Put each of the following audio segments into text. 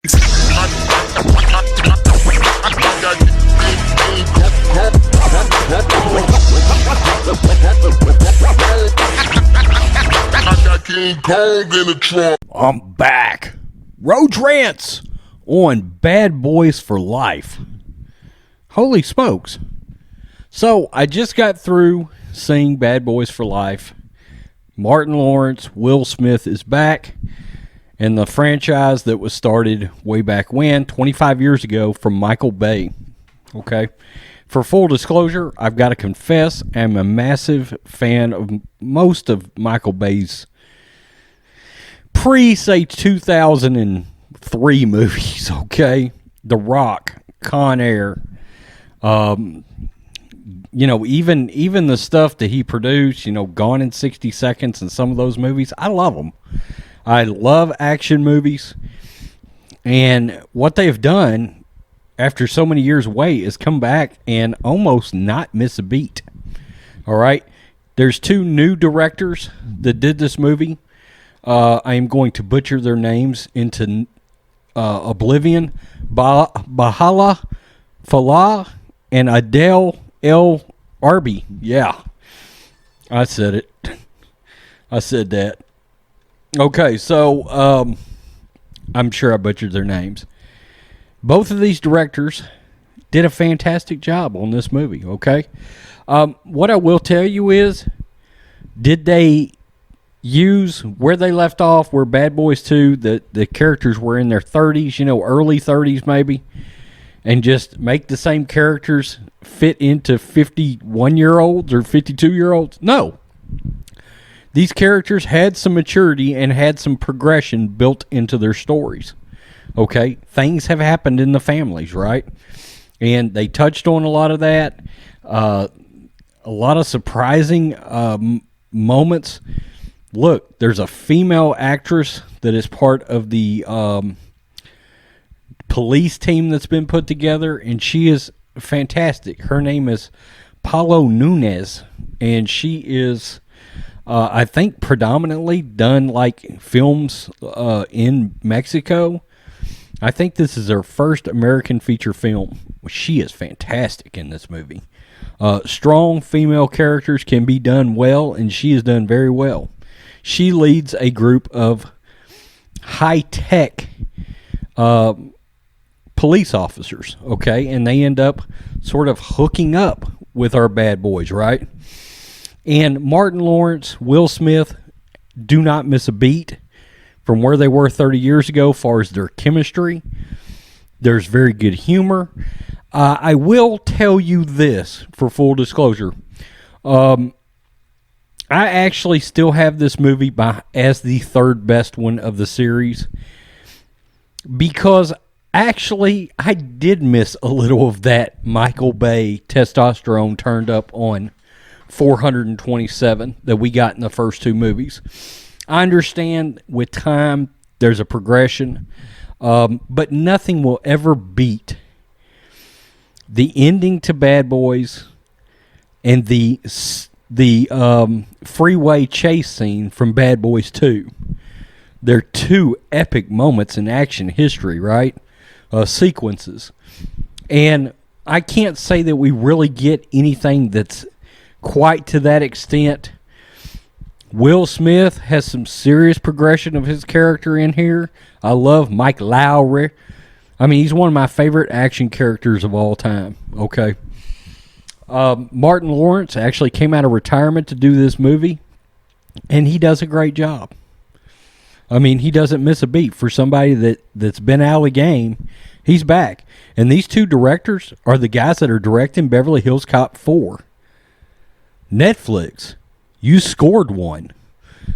I'm back. Rhodes Rants on Bad Boys for Life. Holy smokes. So, I just got through seeing Bad Boys for Life. Martin Lawrence, Will Smith is back. And the franchise that was started way back when, 25 years ago, from Michael Bay. Okay? For full disclosure, I've got to confess, I'm a massive fan of most of Michael Bay's say 2003 movies, okay? The Rock, Con Air, even the stuff that he produced, Gone in 60 Seconds and some of those movies, I love them. I love action movies, and what they've done after so many years away is come back and almost not miss a beat, all right? There's two new directors that did this movie. I am going to butcher their names into oblivion. Bahala Falah and Adele El Arbi. Yeah, I said it. I said that. Okay, so I'm sure I butchered their names. Both of these directors did a fantastic job on this movie, okay? What I will tell you is, did they use where they left off, where Bad Boys 2, the characters were in their 30s, early 30s maybe, and just make the same characters fit into 51-year-olds or 52-year-olds? No. These characters had some maturity and had some progression built into their stories. Okay? Things have happened in the families, right? And they touched on a lot of that. A lot of surprising moments. Look, there's a female actress that is part of the police team that's been put together, and she is fantastic. Her name is Paulo Nunez, and she is, I think, predominantly done like films in Mexico. I think this is her first American feature film. She is fantastic in this movie. Strong female characters can be done well, and she is done very well. She leads a group of high-tech police officers, okay? And they end up sort of hooking up with our bad boys, right? And Martin Lawrence, Will Smith do not miss a beat from where they were 30 years ago as far as their chemistry. There's very good humor. I will tell you this, for full disclosure. I actually still have this movie as the third best one of the series, because actually I did miss a little of that Michael Bay testosterone turned up on 427 that we got in the first two movies. I understand with time there's a progression, but nothing will ever beat the ending to Bad Boys and the freeway chase scene from Bad Boys 2. They're two epic moments in action history, right? Sequences. And I can't say that we really get anything that's quite to that extent. Will Smith has some serious progression of his character in here. I love Mike Lowry. I mean, he's one of my favorite action characters of all time, okay? Martin Lawrence actually came out of retirement to do this movie, and he does a great job. I mean, he doesn't miss a beat. For somebody that's been out of the game, he's back. And these two directors are the guys that are directing Beverly Hills Cop 4. Netflix, you scored one.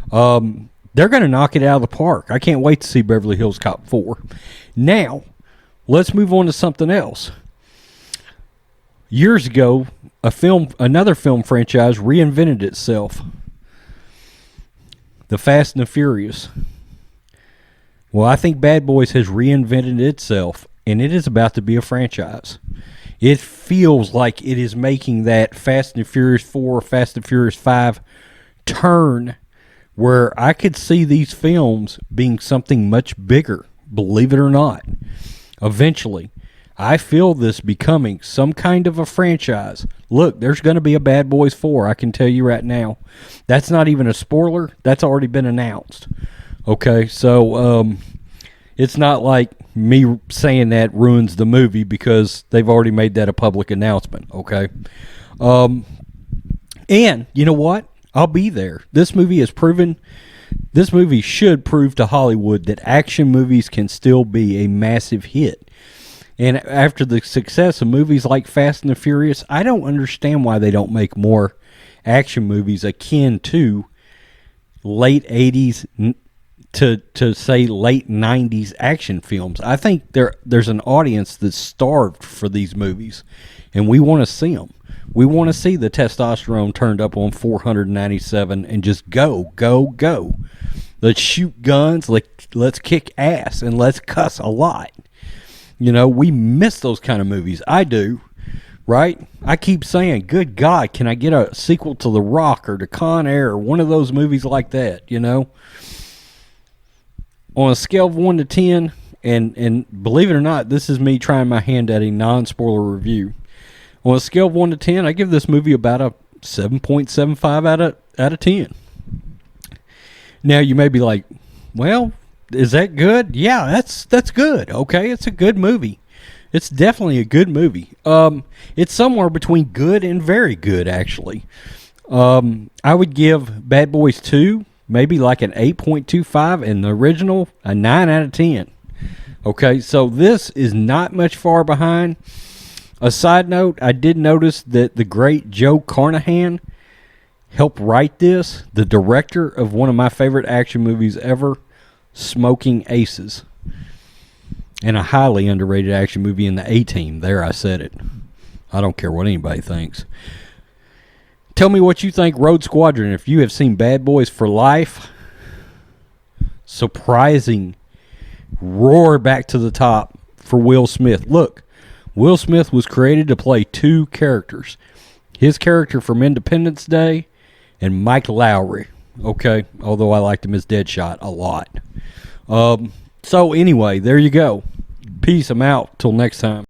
They're going to knock it out of the park. I can't wait to see Beverly Hills Cop 4. Now, let's move on to something else. Years ago, another film franchise reinvented itself. The Fast and the Furious. Well, I think Bad Boys has reinvented itself, and it is about to be a franchise. It feels like it is making that Fast and the Furious 4, Fast and Furious 5 turn, where I could see these films being something much bigger, believe it or not. Eventually, I feel this becoming some kind of a franchise. Look, there's going to be a Bad Boys 4, I can tell you right now. That's not even a spoiler. That's already been announced. Okay, so it's not like me saying that ruins the movie because they've already made that a public announcement, okay? And you know what? I'll be there. This movie should prove to Hollywood that action movies can still be a massive hit. And after the success of movies like Fast and the Furious, I don't understand why they don't make more action movies akin to late 80s to say late 90s action films. I think there's an audience that's starved for these movies, and we want to see them. We want to see the testosterone turned up on 497 and just go, go, go. Let's shoot guns, let's kick ass, and let's cuss a lot. You know, we miss those kind of movies. I do, right? I keep saying, good God, can I get a sequel to The Rock or to Con Air or one of those movies like that, you know? On a scale of 1 to 10, and believe it or not, this is me trying my hand at a non-spoiler review. On a scale of 1 to 10, I give this movie about a 7.75 out of 10. Now, you may be like, well, is that good? Yeah, that's good. Okay, it's a good movie. It's definitely a good movie. It's somewhere between good and very good, actually. I would give Bad Boys 2 maybe like an 8.25 and the original a 9 out of 10. Okay, so this is not much far behind. A side note, I did notice that the great Joe Carnahan helped write this, the director of one of my favorite action movies ever, Smoking Aces, and a highly underrated action movie in the A-Team. There, I said it. I don't care what anybody thinks. Tell me what you think, Rhodes Squadron. If you have seen Bad Boys for Life, surprising roar back to the top for Will Smith. Look, Will Smith was created to play two characters. His character from Independence Day and Mike Lowry. Okay, although I liked him as Deadshot a lot. So anyway, there you go. Peace. I'm out. Till next time.